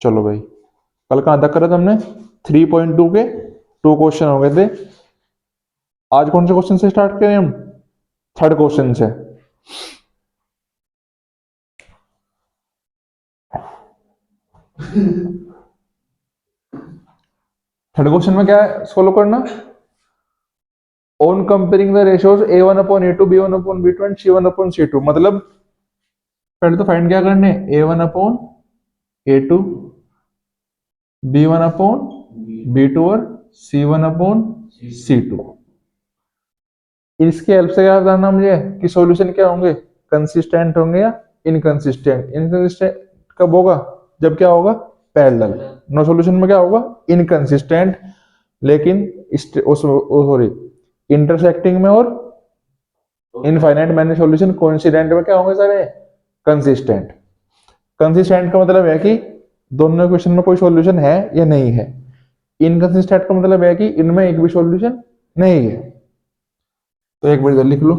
चलो भाई, कल कहाँ तक करा था हमने? 3.2 के 2 क्वेश्चन हो गए थे। आज कौन से क्वेश्चन से स्टार्ट करें हम? थर्ड क्वेश्चन से। थर्ड क्वेश्चन में क्या है सोल्व करना? On comparing the ratios a1 upon a2 b1 upon b2 and c1 upon c2। मतलब पहले तो फाइंड क्या करने? a1 upon a2, b1 upon b2 और c1 अपॉन c2। इसके हेल्प से क्या बताना मुझे कि सॉल्यूशन क्या होंगे? कंसिस्टेंट होंगे या इनकंसिस्टेंट? इनकंसिस्टेंट कब होगा? जब क्या होगा? पैरेलल। नो सॉल्यूशन में क्या होगा? इनकंसिस्टेंट। लेकिन सॉरी, इंटरसेक्टिंग में और इनफाइनाइट मैनी सॉल्यूशन कोइंसिडेंट में क्या होंगे सारे? कंसिस्टेंट। कंसिस्टेंट का मतलब है कि दोनों क्वेश्चन में कोई सॉल्यूशन है या नहीं है। इनकंसिस्टेंट का मतलब है कि इनमें एक भी सॉल्यूशन नहीं है। तो एक बार इधर लिख लो,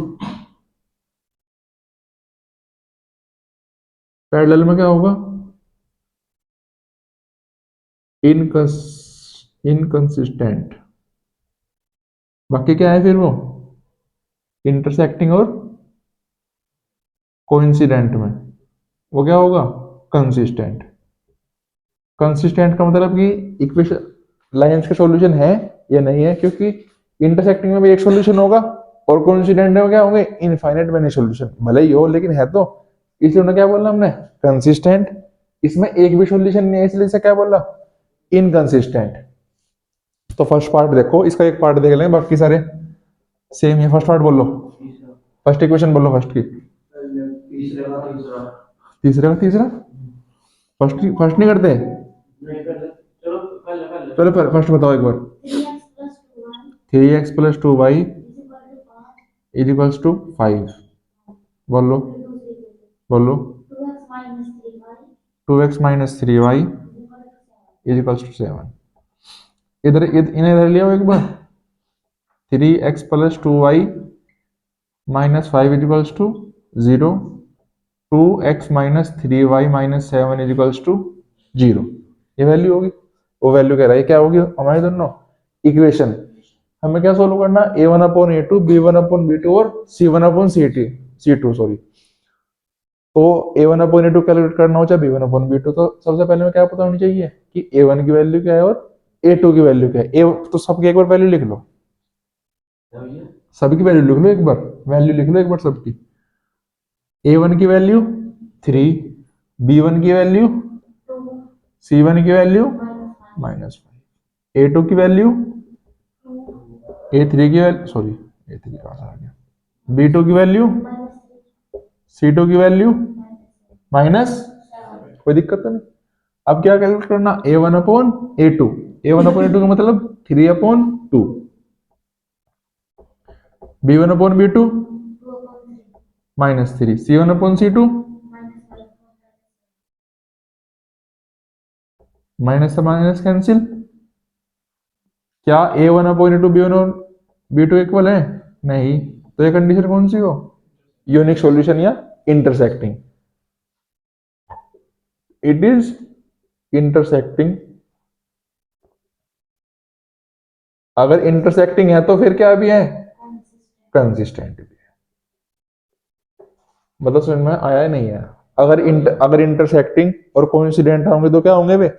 पैरेलल में क्या होगा? इनकंसिस्टेंट। बाकी क्या है फिर वो? इंटरसेक्टिंग और कोइंसिडेंट में वो क्या होगा? कंसिस्टेंट। कंसिस्टेंट का मतलब कि इक्वेशन लाइंस के सॉल्यूशन है या नहीं है, क्योंकि इंटरसेक्टिंग में भी एक सॉल्यूशन होगा और कोइंसिडेंट में क्या होंगे? Infinite many solution. भले ही हो लेकिन है तो, इसलिए उन्हें क्या बोला हमने? कंसिस्टेंट। इसमें एक भी सॉल्यूशन नहीं है इसलिए इसे क्या बोला? इनकंसिस्टेंट। तो फर्स्ट पार्ट देखो, इसका एक पार्ट देख लें, बाकी सारे सेम है। फर्स्ट पार्ट बोलो, फर्स्ट इक्वेशन बोलो, फर्स्ट की। तीसरे का तीसरा? फर्स्ट नहीं करते? चलो फर्स्ट बताओ एक बार। 3x + 2y is equals to 5। बोलो बोलो। 2x - 3y is equals to 7। इन्हें इधर लिया एक बार। 3x + 2y -5 is equals to 0। 2x - 3y -7 is equals to 0। ये वैल्यू होगी। वो वैल्यू कह रहा है क्या होगी हमारी दोनों इक्वेशन। हमें क्या सोल्व करना? a1/a2, b1/b2 और c1/c2 सॉरी। तो a1/a2 कैलकुलेट करना हो चाहे b1/b2, तो सबसे पहले में क्या पता होनी चाहिए कि a1 की वैल्यू क्या है और a2 की वैल्यू क्या है। तो सबकी एक बार वैल्यू लिख लो, सबकी वैल्यू लिख लो एक बार, वैल्यू लिख लो एक बार सबकी। a1 की वैल्यू 3, b1 की वैल्यू, c1 की वैल्यू -5, a2 की वैल्यू, a3 की वैल्यू सॉरी a3 कहाँ से आ गया, b2 की वैल्यू, c2 की वैल्यू माइनस। कोई दिक्कत तो नहीं। अब क्या कैलकुलेट करना? a1/a2। a1/a2 का मतलब 3/2, b1/b2 -3, c1/c2 माइनस से माइनस कैंसिल। क्या a1/a2 b1/b2 इक्वल है? नहीं। तो ये कंडीशन कौन सी हो? यूनिक सॉल्यूशन या इंटरसेक्टिंग। It is intersecting. अगर इंटरसेक्टिंग है तो फिर क्या भी है? कंसिस्टेंट भी है। मतलब समझ में आया है नहीं है? अगर इंटरसेक्टिंग और कोइंसिडेंट होंगे तो क्या होंगे वे?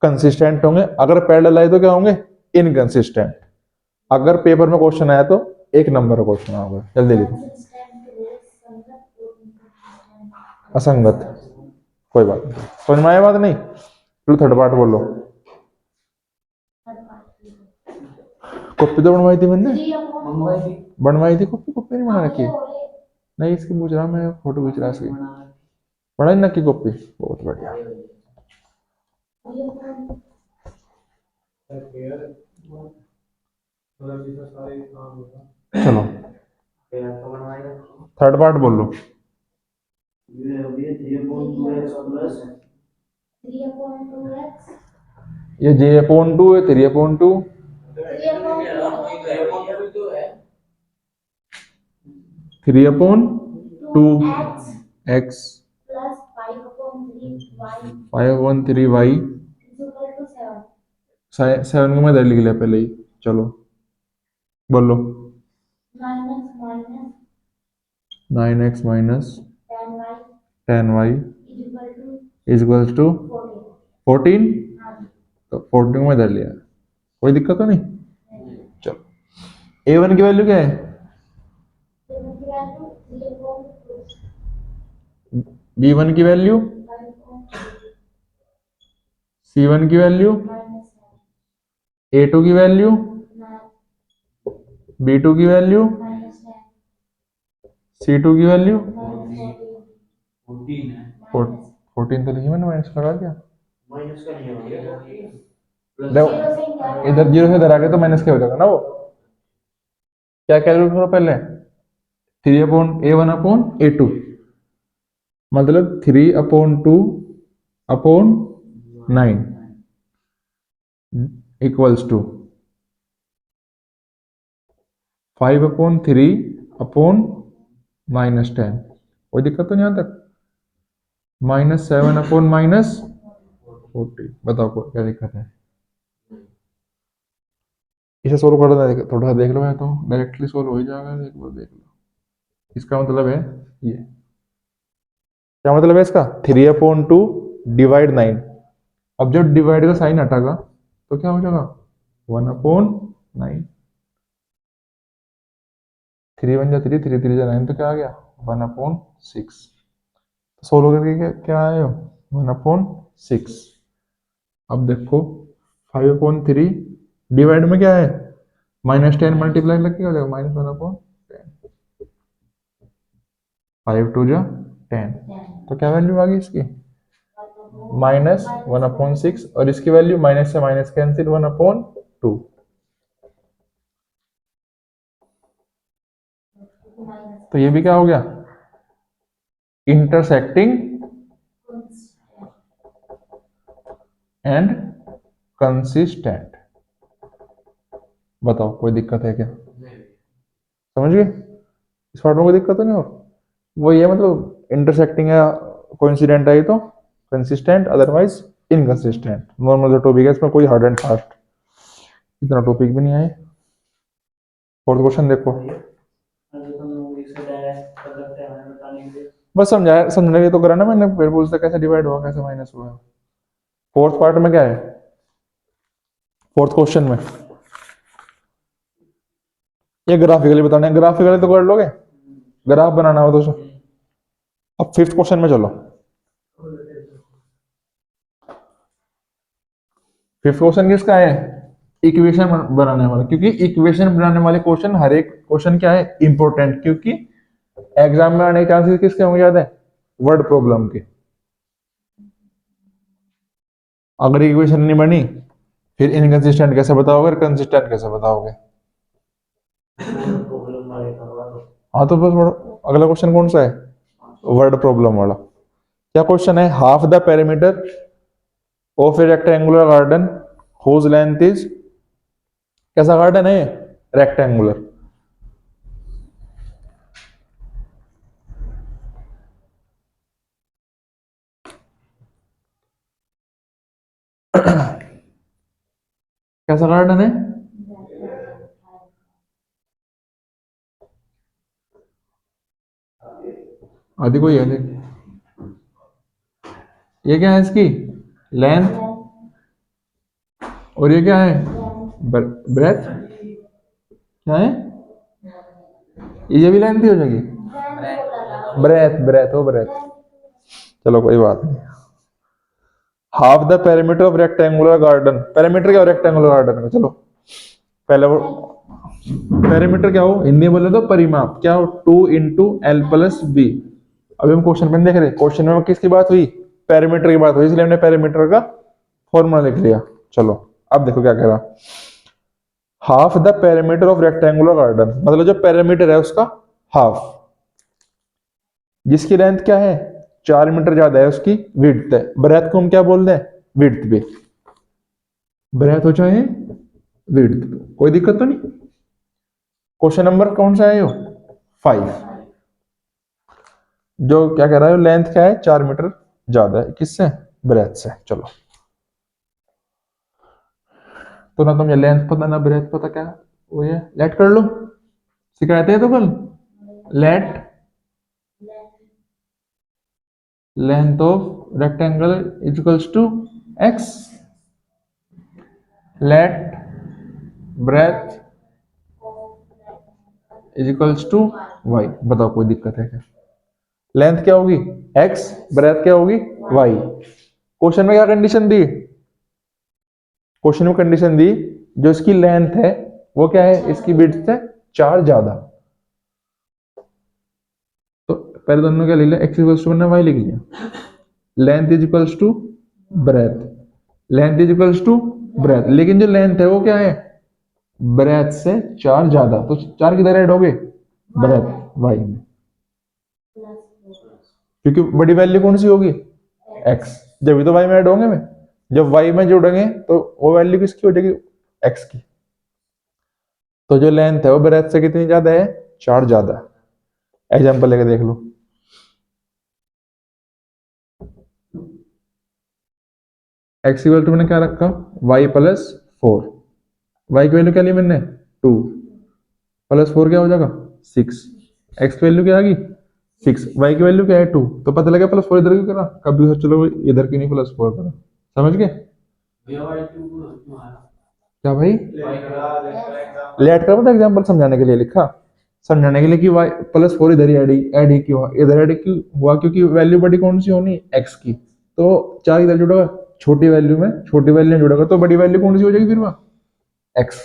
कंसिस्टेंट होंगे। अगर पैरेलल आए तो क्या होंगे? इनकंसिस्टेंट। अगर पेपर में क्वेश्चन आया तो एक नंबर का क्वेश्चन होगा। जल्दी लिखो। असंगत। कोई बात नहीं, समझ में आया बात नहीं? चलो थर्ड पार्ट बोलो। कॉपी तो बनवाई थी मैंने, बनवाई थी कॉपी। कॉपी नहीं बना रखी? नहीं इसकी पूछ रहा मैं, फोटो खींच रहा इसकी। बनाई ना की कॉपी? बहुत बढ़िया। चलो थर्ड पार्ट बोल लो। ये j/2 है, 3/2, 3/2 x +5/3y 7 को मैं इधर लिख लिया पहले ही। चलो बोलो। 9x minus 10y is equal to 14। तो 14 को मैं इधर लिया, कोई दिक्कत तो नहीं। चलो a1 की वैल्यू क्या है, b1 की वैल्यू, c1 की वैल्यू, a2 की वैल्यू, b2 की वैल्यू, c2 की वैल्यू 14 तो नहीं, मैंने माइनस लगा दिया। देखो इधर 0 से इधर आ गए तो माइनस क्या हो जाएगा ना, वो क्या कैलकुलेट करो पहले, 3/a1/a2 मतलब 3/2/9 इक्वल्स टू 5/3/-10। कोई दिक्कत तो नहीं यहाँ तक, -7/-40। बताओ को क्या दिक्कत है, इसे सोल्व करना है, थोड़ा सा देख लो, है तो डायरेक्टली सोल्व हो ही जाएगा, एक बार देख लो। इसका मतलब है ये, क्या मतलब है इसका, 3/2 / 9। अब जब डिवाइड का साइन हटागा तो क्या हो जाएगा, 1/9। 3 1 जा 3, 3 3 जा 9, तो क्या आ गया 1/6। सोल्व करके क्या आए हो, 1/6। अब देखो 5/3 डिवाइड में क्या है, -10 मल्टीप्लाई लग हो जाएगा -1/10। 5 2 जा 10, तो क्या वैल्यू आ गई इसकी, -1/6। और इसकी वैल्यू माइनस से माइनस कैंसिल, 1/2। तो ये भी क्या हो गया, इंटरसेक्टिंग एंड कंसिस्टेंट। बताओ कोई दिक्कत है क्या, समझ गए इस पार्ट में, कोई दिक्कत तो नहीं। और वो ये मतलब इंटरसेक्टिंग या कोइंसिडेंट है तो कंसिस्टेंट, अदरवाइज इनकंसिस्टेंट। नॉर्मल जो टॉपिक है इसमें कोई हार्ड एंड फास्ट इतना टॉपिक भी नहीं आए। फोर्थ क्वेश्चन देखो, बस समझाया, समझने के तो करा ना मैंने, फिर पूछता कैसे डिवाइड हुआ कैसे माइनस हुआ। फोर्थ पार्ट में क्या है, फोर्थ क्वेश्चन में ये ग्राफिकली बताना है, ग्राफिकली तो कर लोगे, ग्राफ बनाना हो तो। अब फिफ्थ क्वेश्चन में चलो, फिफ्थ क्वेश्चन किसका है, इक्वेशन बनाने वाला, क्योंकि इक्वेशन बनाने वाले क्वेश्चन हर एक क्वेश्चन क्या है इंपॉर्टेंट, क्योंकि एग्जाम में आने के चांसेस किसके होंगे ज्यादा, वर्ड प्रॉब्लम के। अगर इक्वेशन नहीं बनी फिर इनकंसिस्टेंट कैसे बताओगे, कंसिस्टेंट कैसे बताओगे। हाँ तो बस अगला क्वेश्चन कौन सा है, वर्ड प्रॉब्लम वाला। क्या क्वेश्चन है, half the perimeter of a rectangular garden whose length is, कैसा गार्डन है, रेक्टेंगुलर। कैसा गार्डन है, आदि कोई है देख, ये क्या है इसकी लेंथ, और ये क्या है ब्रेथ, क्या है ये भी लेंथ ही हो जाएगी, ब्रेथ ब्रेथ हो ब्रेथ। चलो कोई बात नहीं। Half the perimeter of rectangular garden, perimeter क्या हो रेक्टेंगुलर गार्डन का, चलो पहले वो पेरीमीटर क्या हो, हिंदी बोले तो परिमाप, क्या हो 2 × L + B। अभी हम क्वेश्चन में देख रहे, क्वेश्चन में किसकी बात हुई, पेरीमीटर की बात हुई, इसलिए हमने पेरीमीटर का फॉर्मूला लिख लिया। चलो अब देखो क्या कह रहा, half the perimeter of rectangular garden मतलब जो पेरीमीटर है उसका हाफ, जिसकी लेंथ क्या है 4 मीटर ज्यादा है, उसकी विड्थ है। ब्रेथ को हम क्या बोलते हैं, विड्थ भी, ब्रेथ हो चाहे विड्थ, कोई दिक्कत तो नहीं। क्वेश्चन नंबर कौन सा है यो 5, जो क्या कह रहा है, लेंथ क्या है 4 मीटर ज्यादा है, किससे, ब्रेथ से। चलो तो ना तो मुझे लेंथ पता ना ब्रेथ पता, क्या वो ये लेट कर लो, सिखाते हैं तो कल। Let length of rectangle is equals to x, let breadth is equals to y. बताओ कोई दिक्कत है क्या? लेंथ क्या होगी एक्स, ब्रेथ क्या होगी वाई। क्वेश्चन में क्या कंडीशन दी? क्वेश्चन में कंडीशन दी जो इसकी लेंथ है वो क्या है, इसकी विड्थ से 4 ज्यादा। तो पहले दोनों क्या लिख लिया, एक्स इक्वल्स टू वाई लिख लिया, length is equals to breadth, length is equals to breadth, लेकिन जो लेंथ है वो क्या है ब्रेथ से 4 ज्यादा, तो 4 किधर ऐड हो गए ब्रेथ वाई में, क्योंकि बड़ी वैल्यू कौन सी होगी एक्स, जब भी तो वाई में ऐड होंगे में, जब वाई में जुड़ेंगे तो वो वैल्यू किसकी हो जाएगी एक्स की। तो जो लेंथ है वो ब्रेथ से कितनी ज्यादा है 4 ज्यादा। एग्जांपल लेके देख लो, एक्स इक्वल टू मैंने क्या रखा वाई प्लस 4, वाई की वैल्यू क्या ली मैंने 2, प्लस 4 क्या हो जाएगा 6, एक्स की वैल्यू क्या आ गई 6, वाई की वैल्यू क्या है 2, तो पता लगा प्लस 4 इधर क्यों करा, कभी सोच चलो इधर क्यों नहीं प्लस 4 करा, समझ गए क्या भाई? लेट कर, पता एग्जांपल समझाने के लिए लिखा, समझाने के लिए कि वाई प्लस 4 इधर ही ऐड ही क्यों हुआ, इधर ऐड क्यों हुआ क्योंकि वैल्यू बड़ी कौन सी होनी एक्स की, तो 4 इधर जुड़ेगा, छोटी वैल्यू में छोटी वैल्यू जुड़ेगा तो बड़ी वैल्यू कौन सी हो जाएगी फिर वहां एक्स,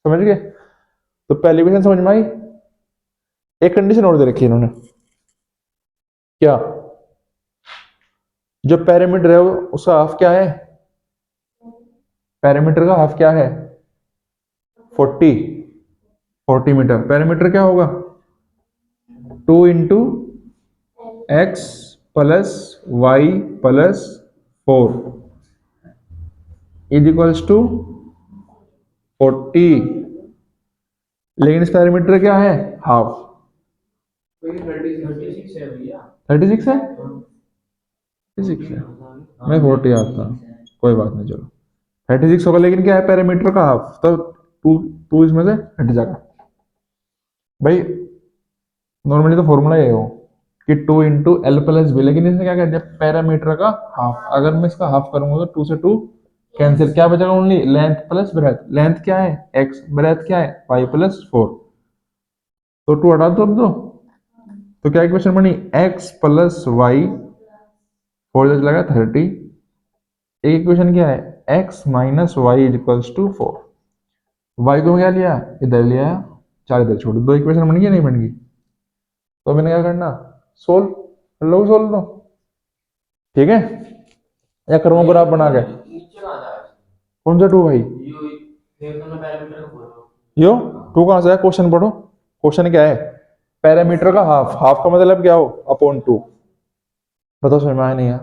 समझ गए? तो पहली क्वेश्चन समझ में आई। एक कंडीशन और दे रखी है इन्होंने, क्या जो पैरामीटर है उसका हाफ क्या है, पैरामीटर का हाफ क्या है 40, 40 मीटर, पैरामीटर क्या होगा 2 into x plus y plus 4 is equals to 40, लेकिन इस पैरामीटर क्या है हाफ, 36 है भैया, 36 है, 36 है, मैं 40 आता, कोई बात नहीं चलो 36 होगा, लेकिन क्या है पैरामीटर का हाफ, तो टू टू इसमें से हट जाएगा भाई। नॉर्मली तो फॉर्मूला ये हो कि 2 इंटू एल प्लस बी, लेकिन इसने क्या कर दिया पैरामीटर का हाफ, अगर मैं इसका हाफ करूंगा तो 2 से 2 कैंसिल, क्या बचेगा only length plus breadth, length क्या है एक्स, ब्रेथ क्या है वाई प्लस 4, तो 2 हटा दो अब दो, तो क्या इक्वेशन बनी एक्स प्लस वाई 4 लगा 30, एक इक्वेशन क्या है x minus y is equals to 4, y को क्या लिया इधर लिया, 4 इधर छोड़, दो इक्वेशन बन गई नहीं बन गई, तो मैंने क्या करना सोल्व कर लो, सोल्व दो ठीक है, या करूँ ग्राफ बना के, कौन सा 2 भाई यो 2 कहां से है, क्वेश्चन पढ़ो, क्वेश्चन क्या है पैरामीटर का हाफ, हाफ का मतलब क्या हो अपॉन 2, बताओ समझ में आया नहीं है?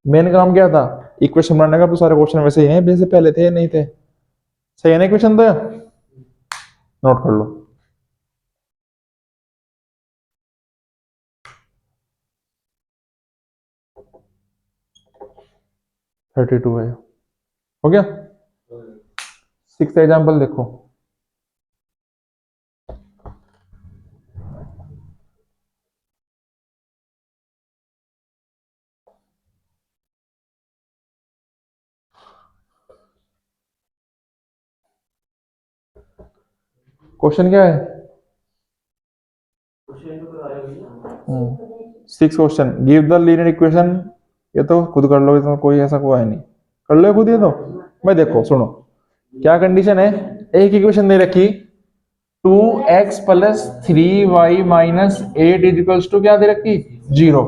मेन काम क्या था इक्वेशन बनाने का, तो सारे क्वेश्चन वैसे ही हैं जैसे पहले थे नहीं थे, सही है ना इक्वेशन, तो नोट कर लो। थर्टी टू है, हो गया। 6th एग्जाम्पल देखो, क्वेश्चन क्या है 6 question, give the linear equation, ये तो खुद कर लो, इसमें कोई ऐसा हुआ है नहीं, कर लो खुद ये तो। भाई देखो सुनो क्या कंडीशन है, एक इक्वेशन दे रखी 2x plus 3y minus 8 equals to क्या दे रखी 0,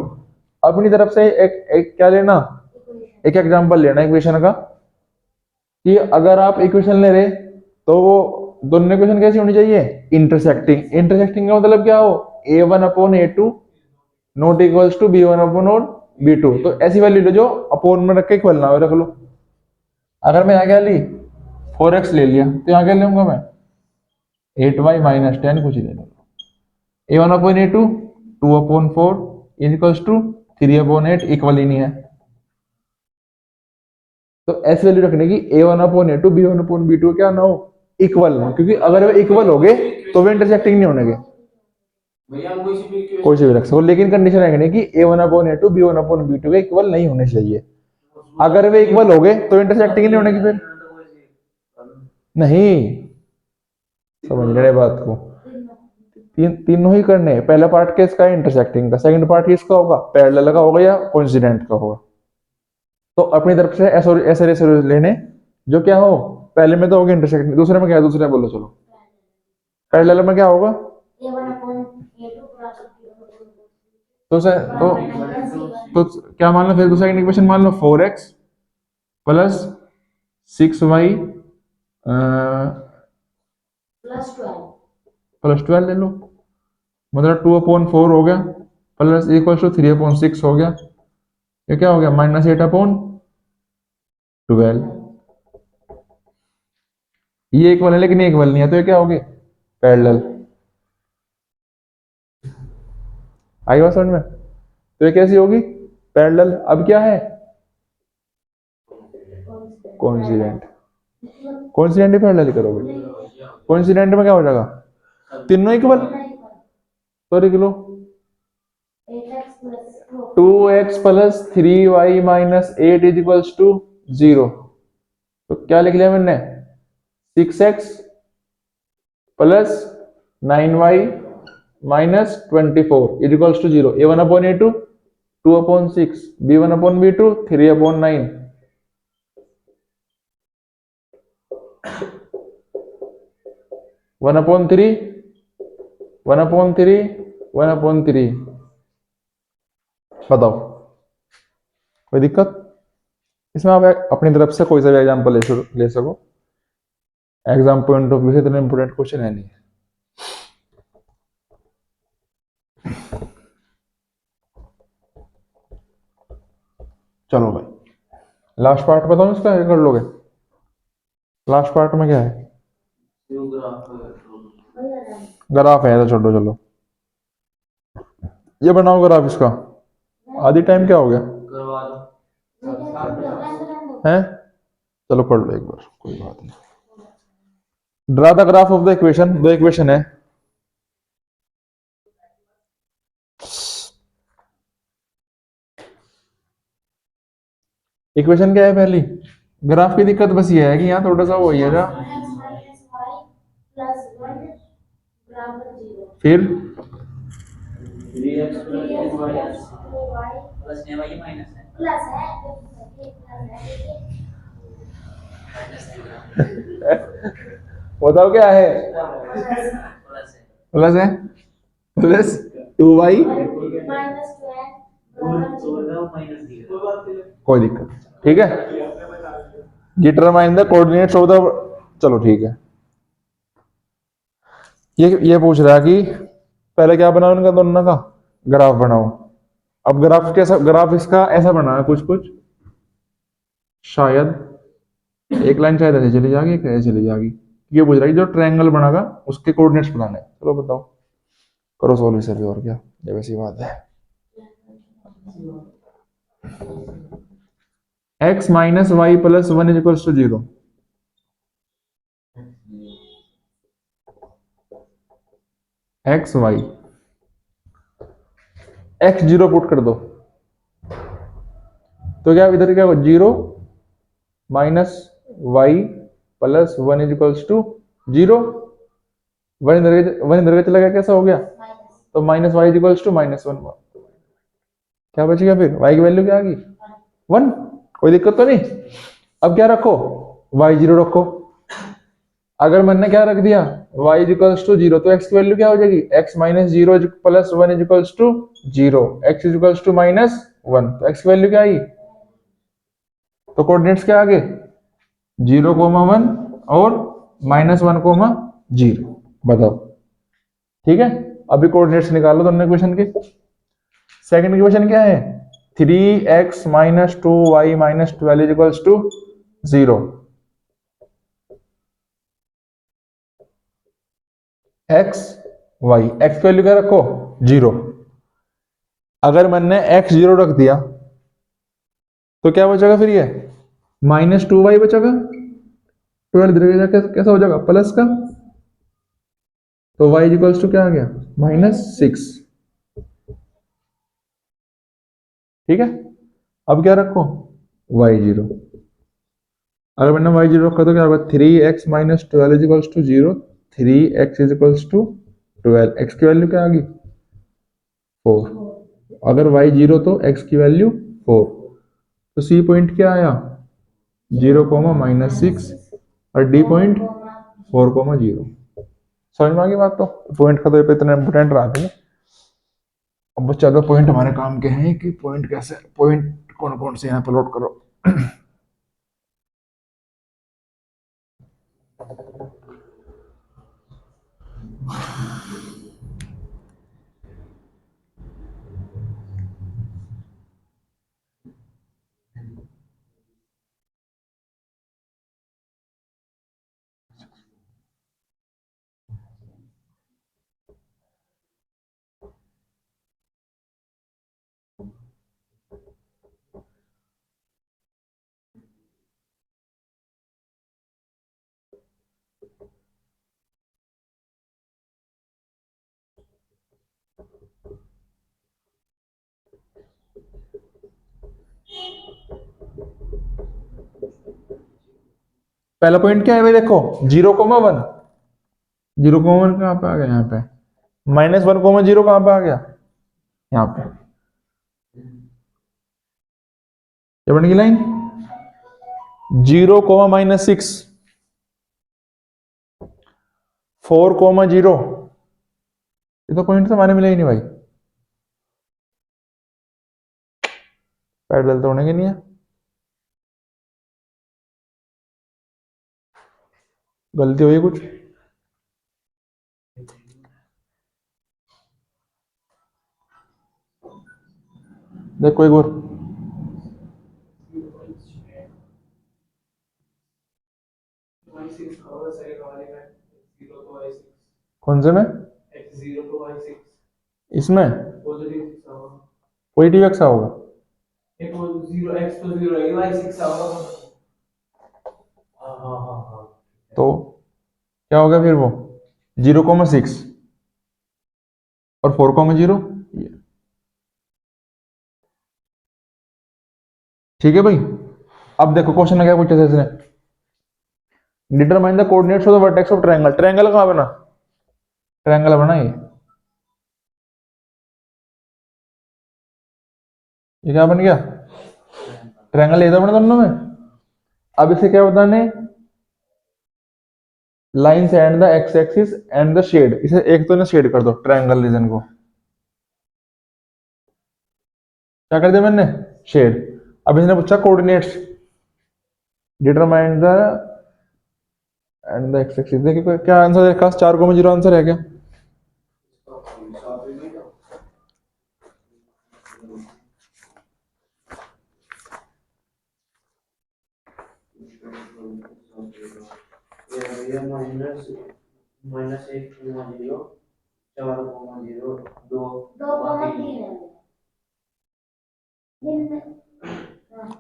अपनी तरफ से एक क्या लेना, एक एग्जांपल लेना इक्वेशन का, कि अगर आप इक्वेशन ले रहे तो वो दोनों इक्वेशन कैसी होनी चाहिए इंटरसेक्टिंग, इंटरसेक्टिंग का मतलब क्या हो a1 upon a2 not equals to b1 upon b2, तो ऐसी वैल्यू लो जो अपॉन में रख के इक्वल ना हो, रख लो। अगर मैं यहाँ क्या ली 4x ले लिया तो यहाँ क्या लूंगा मैं 8y माइनस 10 कुछ ही ले लूंगा, a1 upon a2 2 upon 4 equals to 3 upon 8 equal ही नहीं है, तो ऐसी वैल्यू रखने की a1/a2 b1/b2 क्या ना हो, इक्वल ना, क्योंकि अगर वे इक्वल हो गए तो वे इंटरसेक्टिंग नहीं होने कोई से भी रख सको, लेकिन कंडीशन रखने की a1/a2 b1/b2 के इक्वल नहीं होने चाहिए। अगर वे इक्वल हो गए तो इंटरसेक्टिंग नहीं होने की, फिर नहीं समझ रहे बात को। तीनों ही करने, पहला पार्ट किसका है, इंटरसेक्टिंग का, सेकंड पार्ट किसका होगा, पैरेलल का होगा या कोइंसिडेंट का होगा। तो अपनी तरफ से ऐसे ऐसे लेने जो क्या हो, पहले में तो होगा इंटरसेक्टिंग, दूसरे में क्या है, दूसरे में बोलो चलो, पैरेलल में क्या होगा, तो क्या मान लो, फिर दूसरा इक्वेशन मान लो 4x प्लस 6y प्लस 12 ले लो, मतलब 2/4 हो गया, प्लस इक्वल टू 3/6 हो गया, ये क्या हो गया, -8/12। ये इक्वल है लेकिन ये इक्वल नहीं है, तो ये क्या होगी, पैरेलल। आई बात समझ में, तो ये कैसी होगी, पैरेलल। अब क्या है, कोइंसिडेंट, कोइंसिडेंट ही पैरेलल करोगे, कोइंसिडेंट में क्या हो जाएगा, तीनों इक्वल, तो लिख लो 2x plus 3y minus 8 is equals to 0। तो क्या लिख लिया मैंने, 6x plus 9y minus 24 is equals to 0। a1/a2 2/6, b1/b2 3/9। One upon three, one upon three, one upon three. बताओ कोई दिक्कत इसमें, आप अपनी तरफ से कोई सा भी एग्जाम्पल ले सको, एग्जाम पॉइंट ऑफ व्यू से इतना इंपोर्टेंट क्वेश्चन है नहीं। चलो भाई, लास्ट पार्ट बताओ इसका, कर लोगे, लास्ट पार्ट में क्या है, ग्राफ है, तो छोड़ो चलो, ये बनाओ ग्राफ इसका। आधी टाइम क्या हो गया है, चलो पढ़ लो एक बार, कोई बात नहीं। Draw the graph of the equation, दो इक्वेशन है, इक्वेशन क्या है पहली, ग्राफ की दिक्कत बस ये है कि यहाँ थोड़ा सा वो है ना, फिर बताओ क्या है, प्लस है, प्लस 2y, कोई दिक्कत, ठीक है, determine the coordinates of the, चलो ठीक है। ये पूछ रहा है कि पहले क्या बनाओ इनका दोनों का, ग्राफ बनाओ। अब ग्राफ कैसा, ग्राफ इसका ऐसा बना है कुछ कुछ, शायद एक लाइन शायद ऐसे चली जाएगी, एक ऐसे चली जाएगी। ये पूछ रहा है जो ट्रायंगल बनागा उसके कोऑर्डिनेट्स बताने, चलो बताओ, करो सॉल्यूशन भी, और क्या, ये वैसी बात है। x minus y plus 1 is equal to 0, x y, x 0 put कर दो, तो क्या इधर क्या होगा, 0 minus y plus 1 is equal to 0, one इधर चला गया, कैसा हो गया, तो minus y is equal to -1, क्या बचेगा फिर, y की वैल्यू क्या आ गई, 1, कोई दिक्कत तो नहीं। अब क्या रखो, y0 रखो, अगर मैंने क्या रख दिया, y इज इक्वल्स टू 0, तो x की वैल्यू क्या हो जाएगी, x minus 0 plus 1 is equals to 0, x is equals to -1, तो x की वैल्यू क्या आई, तो कोऑर्डिनेट्स क्या आ गए, 0,1 और -1,0, बताओ, ठीक है। अभी कोऑर्डिनेट्स निकालो दोनों इक्वेशन के। सेकंड इक्वेशन क्या है, 3x minus 2y minus 12 is equals to 0, x y, x की वैल्यू क्या रखो, 0। अगर मैंने x 0 रख दिया तो क्या बचेगा फिर, ये -2y बचेगा, 12 इधर जाके कैसा हो जाएगा प्लस का, तो y इक्वल्स टू क्या आ गया -6। ठीक है, अब क्या रखो y0। अगर मैंने y0 रखा तो क्या होगा 3x - 12 equals to 0, 3x equals to 12, x की वैल्यू क्या आ गई 4। अगर y0 तो x की वैल्यू 4, तो सी पॉइंट क्या आया 0, -6 और डी पॉइंट 4, 0। समझ में आ गई बात। तो पॉइंट का तो ये पे इतना इंपोर्टेंट रहा था। अब बस चलो पॉइंट हमारे काम के हैं कि पॉइंट कैसे, पॉइंट कौन कौन से यहाँ पे लोड करो। पहला पॉइंट क्या है भाई, देखो 0,1, 0,1 कहाँ पे आ गया यहाँ पे, -1,0 कहाँ पे आ गया यहाँ पे, ये बन गई लाइन 0, -6, 4, 0। ये तो पॉइंट तो हमारे मिले ही नहीं भाई, पैरेलल तो होने के नहीं है, गलती हुई कुछ। देखो एक बार, कौन से में, इसमें पॉजिटिव एक्स होगा, तो क्या होगा फिर वो 0,6 और 4,0। ठीक है भाई। अब देखो क्वेश्चन में क्या पूछा था इसने, determine the coordinates of the vertex of triangle. Triangle कहाँ बना, ट्रायंगल बना ये क्या बन गया ट्रायंगल, इधर बना दोनों में। अब इसे क्या बताने, lines and the x axis and the shade, इसे एक तो ना शेड कर दो ट्रायंगल रीजन को, क्या कर दिया मैंने शेड। अब इसने पूछा coordinates, determine the end the x axis, देखिए क्या आंसर है, 4,0 आंसर है क्या,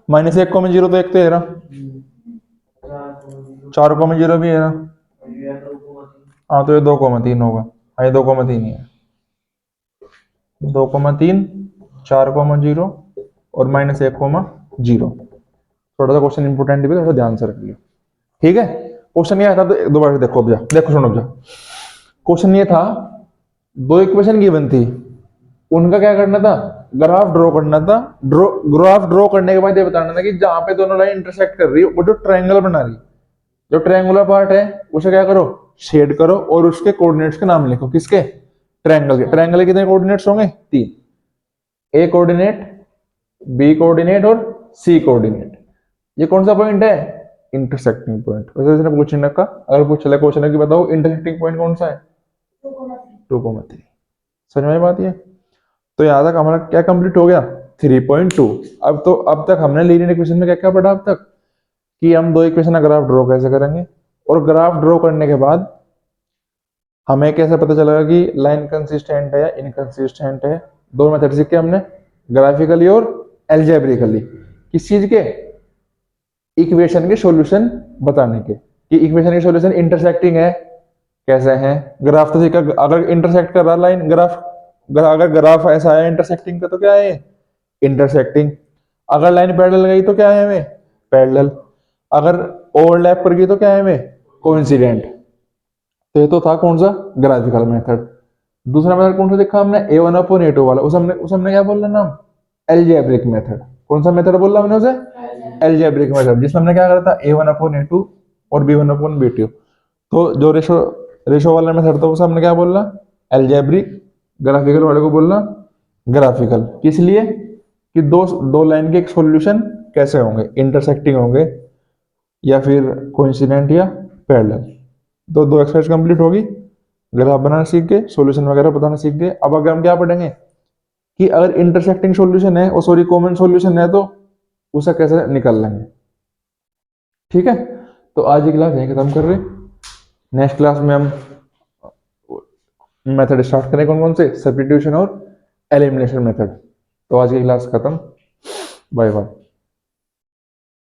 -1,0 तो एक तो है ना, 4,0 भी है ना, हाँ तो ये 2,3 होगा, हाँ ये 2,3 ही है, 2,3, 4,0 और -1,0। थोड़ा सा क्वेश्चन इंपोर्टेंट भी, थोड़ा ध्यान से रख लियो। ठीक है, क्वेश्चन ये था, तो दोबारा देखो, अब जा देखो, सुनो अब जा। क्वेश्चन ये था, दो इक्वेशन गिवन थी, उनका क्या करना था, ग्राफ ड्रॉ करना था। ग्राफ ड्रॉ करने के बाद ये बताना था कि जहां पे दोनों लाइन इंटरसेक्ट कर रही है वो जो ट्रायंगल बना रही, जो ट्रायंगुलर पार्ट है उसे क्या करो शेड करो और उसके कोऑर्डिनेट्स के नाम लिखो, किसके, ट्रायंगल के। ट्रायंगल के कितने कोऑर्डिनेट्स होंगे 3, ए कोऑर्डिनेट, बी कोऑर्डिनेट और सी कोऑर्डिनेट। ये कौन सा पॉइंट है, इंटरसेक्टिंग पॉइंट। वैसे इसने पूछने का, अगर पूछ चला क्वेश्चन है कि बताओ इंटरसेक्टिंग पॉइंट कौन सा है, 2,3। समझ में बात ये, तो यहाँ तक हमारा क्या कंप्लीट हो गया 3.2। अब तो अब तक हमने लीनियर इक्वेशन में क्या क्या पढ़ा अब तक, कि हम दो इक्वेशन का ग्राफ ड्रॉ कैसे करेंगे, और ग्राफ ड्रॉ करने के बाद हमें कैसे पता चलेगा कि लाइन कंसिस्टेंट है या इनकंसिस्टेंट है। दो मेथड सीखे हमने, ग्राफिकली और एल्जेब्रिकली। किस चीज के, इक्वेशन के सॉल्यूशन बताने के, कि इक्वेशन के सॉल्यूशन इंटरसेक्टिंग है कैसे है। ग्राफ तो सीखा, अगर इंटरसेक्ट कर रहा लाइन ग्राफ, अगर ग्राफ ऐसा है इंटरसेक्टिंग का तो क्या है इंटरसेक्टिंग। अगर लाइन पैरेलल गई तो क्या है हमें पैरेलल। अगर ओवरलैप कर गई तो क्या है हमें कोइंसिडेंट। तो ये तो था कौन सा ग्राफिकल मेथड। दूसरा मेथड कौन सा देखा हमने A1 अपॉन A2 वाला, उस हमने क्या बोला नाम एल्जेब्रिक मेथड। कौन सा मेथड बोला हमने उसे एल्जेब्रिक मेथड, जिसमें हमने क्या करा था A1 अपॉन A2 और B1 अपॉन B2। तो जो रेशो रेशो वाला मेथड था उसे हमने क्या बोलना एल्जेब्रिक, ग्राफिकल वाले को बोलना ग्राफिकल। किस लिए कि दो दो लाइन के एक सॉल्यूशन कैसे होंगे इंटरसेक्टिंग होंगे या फिर कोइंसिडेंट या पैरेलल। तो दो एक्सरसाइज कंप्लीट होगी, ग्राफ बनाना सीख गए, सॉल्यूशन वगैरह बताना सीख गए। अब आगे हम क्या पढ़ेंगे कि अगर इंटरसेक्टिंग सॉल्यूशन है और सॉरी कॉमन सॉल्यूशन है तो उसे कैसे निकाल लेंगे। ठीक है, तो आज की क्लास यहीं खत्म कर रहे हैं। नेक्स्ट क्लास में हम मेथड स्टार्ट करें कौन कौन से सब्स्टिट्यूशन और एलिमिनेशन मेथड। तो आज की क्लास खत्म, बाय बाय।